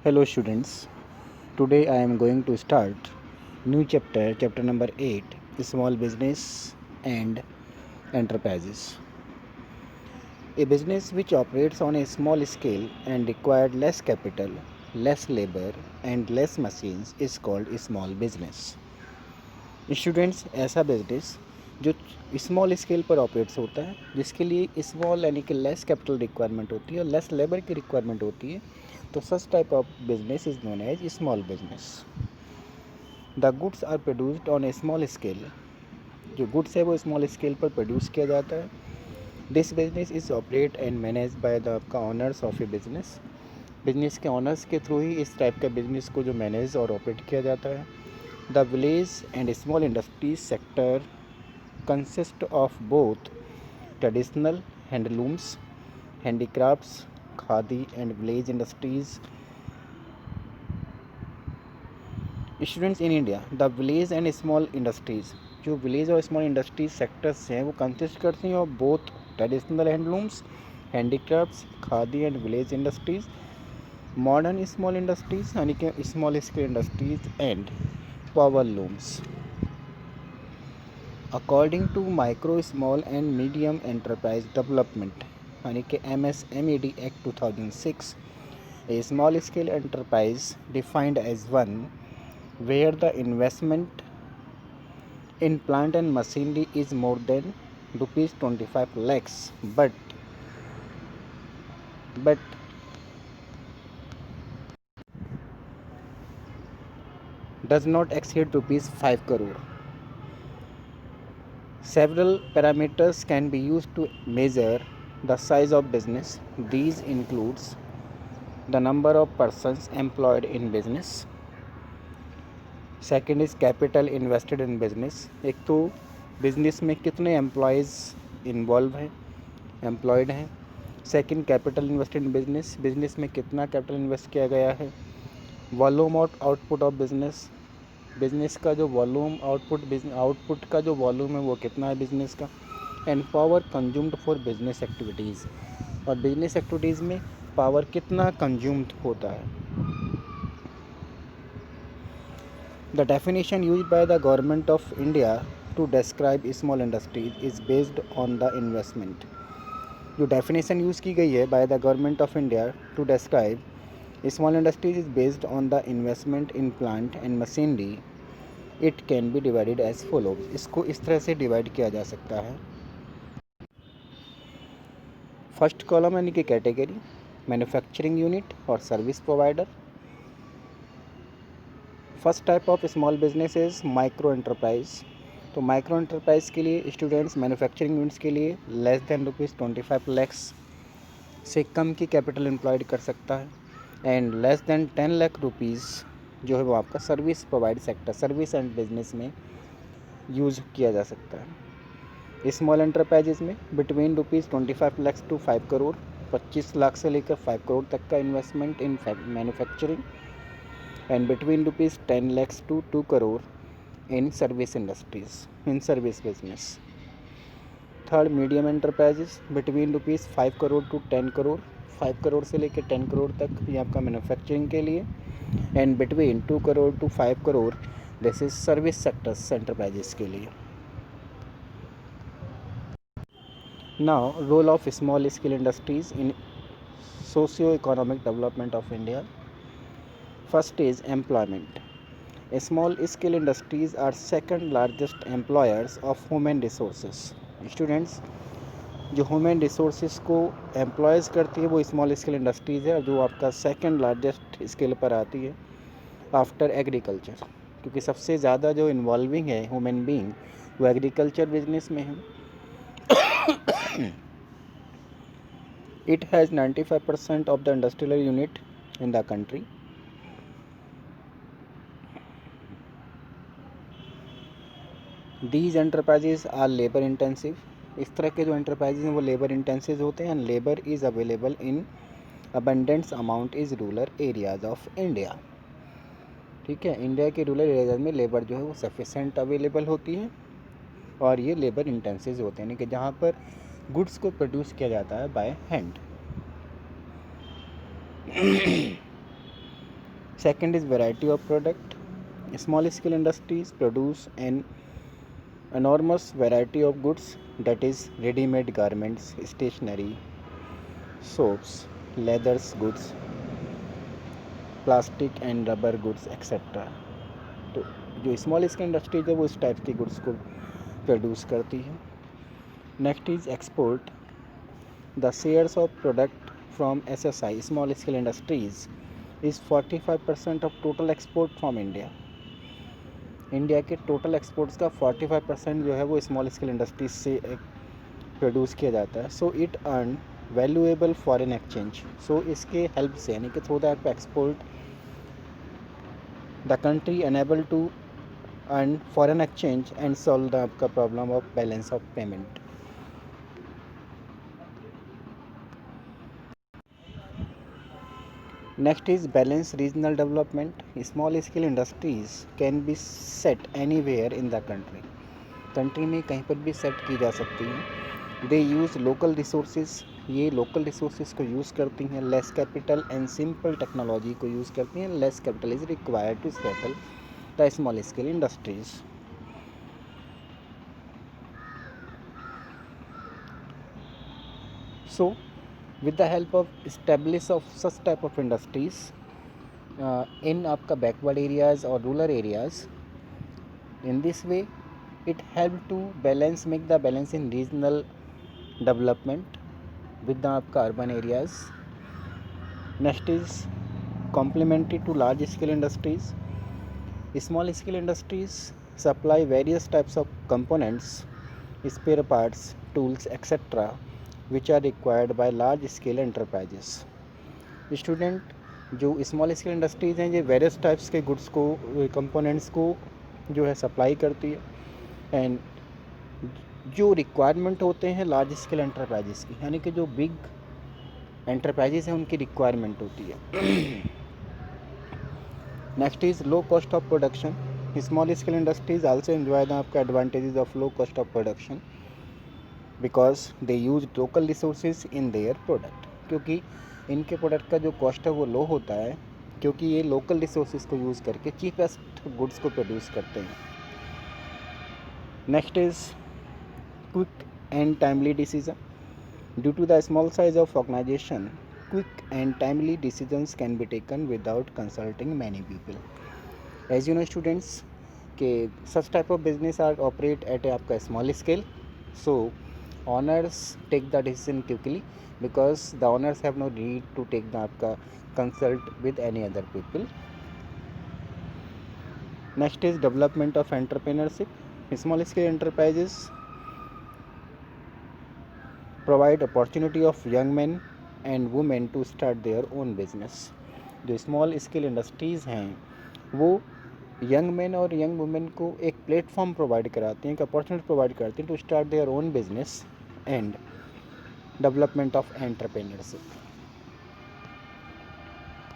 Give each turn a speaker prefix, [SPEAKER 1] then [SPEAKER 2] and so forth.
[SPEAKER 1] Hello students, today I am going to start new chapter number 8, small business and enterprises. A business which operates on a small scale and required less capital, less labor and less machines is called a small business. Students ऐसा business जो small scale पर operates होता है, जिसके लिए small यानी कि less capital requirement होती है और लेस लेबर की रिक्वायरमेंट होती है, तो such type of business is known as small business. The goods are produced on a small scale. जो गुड्स है वो स्मॉल स्केल पर प्रोड्यूस किया जाता है. This business is operate and manage by the owners of a business. Business के owners के through ही इस टाइप का बिजनेस को जो मैनेज और ऑपरेट किया जाता है. The village and small industries sector consist of both traditional handlooms, handicrafts, khadi and village industries. Students in India, the village and small industries, जो विलेज और स्मॉल इंडस्ट्रीज सेक्टर्स हैं वो कंसिस्ट करती हैं of both traditional handlooms, handicrafts, khadi and village industries, modern small industries यानी कि small scale industries and power looms. According to Micro, Small and Medium Enterprise Development यानी कि MSMED Act 2006, a small scale enterprise defined as one where the investment in plant and machinery is more than rupees 25 lakhs but does not exceed rupees 5 crore. Several parameters can be used to measure the size of business. These includes the number of persons employed in business. Second is capital invested in business. एक तो business में कितने employees involve हैं, employed हैं. Second capital invested in business, business में कितना capital invest किया गया है. वॉल्यूम और आउटपुट ऑफ बिजनेस, बिजनेस का जो वॉल्यूम आउटपुट का जो वॉल्यूम है वो कितना है बिजनेस का. And power consumed for business activities, और बिजनेस एक्टिविटीज़ में पावर कितना कंज्यूम्ड होता है. The definition used by the government of India to describe small industries is based on the investment. जो डेफिनेशन यूज़ की गई है by the government of India to describe small industries is based on the investment in plant and machinery. It can be divided as follows. इसको इस तरह से divide किया जा सकता है. फर्स्ट कॉलम यानी कि कैटेगरी, मैन्युफैक्चरिंग यूनिट और service provider. First type of small business is micro enterprise. तो माइक्रो एंटरप्राइज के लिए स्टूडेंट्स मैन्युफैक्चरिंग यूनिट्स के लिए लेस देन ₹25 lakhs से कम की कैपिटल एम्प्लॉयड कर सकता है. And less than 10 lakh rupees जो है वो आपका service provide sector, service and business में यूज़ किया जा सकता है. स्मॉल एंटरप्राइजेज में between ₹25 lakhs to 5 crore, 25 lakh से लेकर 5 करोड़ तक का investment in manufacturing. And between ₹10 lakhs to 2 crore in service industries, in service business. Third medium enterprises between ₹5 crore to 10 crore, 5 crore से लेकर 10 करोड़ तक ये आपका मैन्युफैक्चरिंग के लिए. And between 2 crore to 5 crore this is service sectors enterprises के लिए. Now role of small scale industries in socio economic development of India. First is employment. Small scale industries are second largest employers of human resources. Students, जो human resources को employs करती है वो small scale industries है, जो आपका second largest scale पर आती है आफ्टर एग्रीकल्चर, क्योंकि सबसे ज़्यादा जो इन्वॉल्विंग है ह्यूमन बीइंग वो एग्रीकल्चर बिजनेस में है. It has 95% of the industrial unit in the country. These enterprises are labour intensive. इस तरह के जो एंटरप्राइजेज हैं वो लेबर इंटेंसिव होते हैं. And labour is available in abundance amount is rural areas of India. ठीक है, इंडिया के रूरल एरियाज में लेबर जो है वो सफिशेंट अवेलेबल होती है और ये लेबर इंटेंसिव होते हैं, यानी कि जहाँ पर गुड्स को प्रोड्यूस किया जाता है by hand. Second is variety of product. Small scale industries produce an enormous variety of goods, that is ready-made garments, stationery, soaps, leathers goods, plastic and rubber goods etcetera. तो जो small scale industries है वो इस type की goods को produce करती है। Next is export. The shares of product from SSI small scale industries is 45% of total export from India. India के टोटल एक्सपोर्ट्स का 45% जो है वो स्मॉल स्केल इंडस्ट्रीज से प्रोड्यूस किया जाता है। So it earn valuable foreign exchange. So इसके हेल्प से यानी कि through that export the country unable to earn foreign exchange and solve the आपका problem of balance of payment. Next is balance regional development. Small scale industries can be set anywhere in the country. Country में कहीं पर भी set की जा सकती हैं। They use local resources, ये लोकल रिसोर्सेज को यूज़ करती हैं। Less capital and simple technology को यूज़ करती हैं। Less capital is required to settle the small scale industries. So with the help of establish of such type of industries in आपका backward areas or rural areas, in this way it help to balance make the balance in regional development with the आपका urban areas. Next is complementary to large scale industries. Small scale industries supply various types of components, spare parts, tools, etc. which are required by large scale enterprises. Student, जो small scale industries हैं ये various types के goods को components को जो है supply करती है एंड जो रिक्वायरमेंट होते हैं लार्ज स्केल एंटरप्राइजेस की, यानी कि जो बिग एंटरप्राइजेस हैं उनकी रिक्वायरमेंट होती है। Next is low cost of production. Small scale industries also enjoy the आपका advantages of low cost of production because they use local resources in their product. क्योंकि इनके प्रोडक्ट का जो कॉस्ट है वो लो होता है क्योंकि ये लोकल रिसोर्सेज को यूज़ करके चीपेस्ट गुड्स को प्रोड्यूस करते हैं। Next is quick and timely decision. Due to the small size of organisation, quick and timely decisions can be taken without consulting many people. As you know students कि such type of business are operate at आपका small scale, so owners take the decision quickly because the owners have no need to take the आपका consult with any other people. Next is development of entrepreneurship. Small scale enterprises provide opportunity of young men and women to start their own business. जो small scale industries हैं वो young man और young women को एक platform provide कराती हैं, एक opportunity provide करती हैं to start their own business and development of entrepreneurship.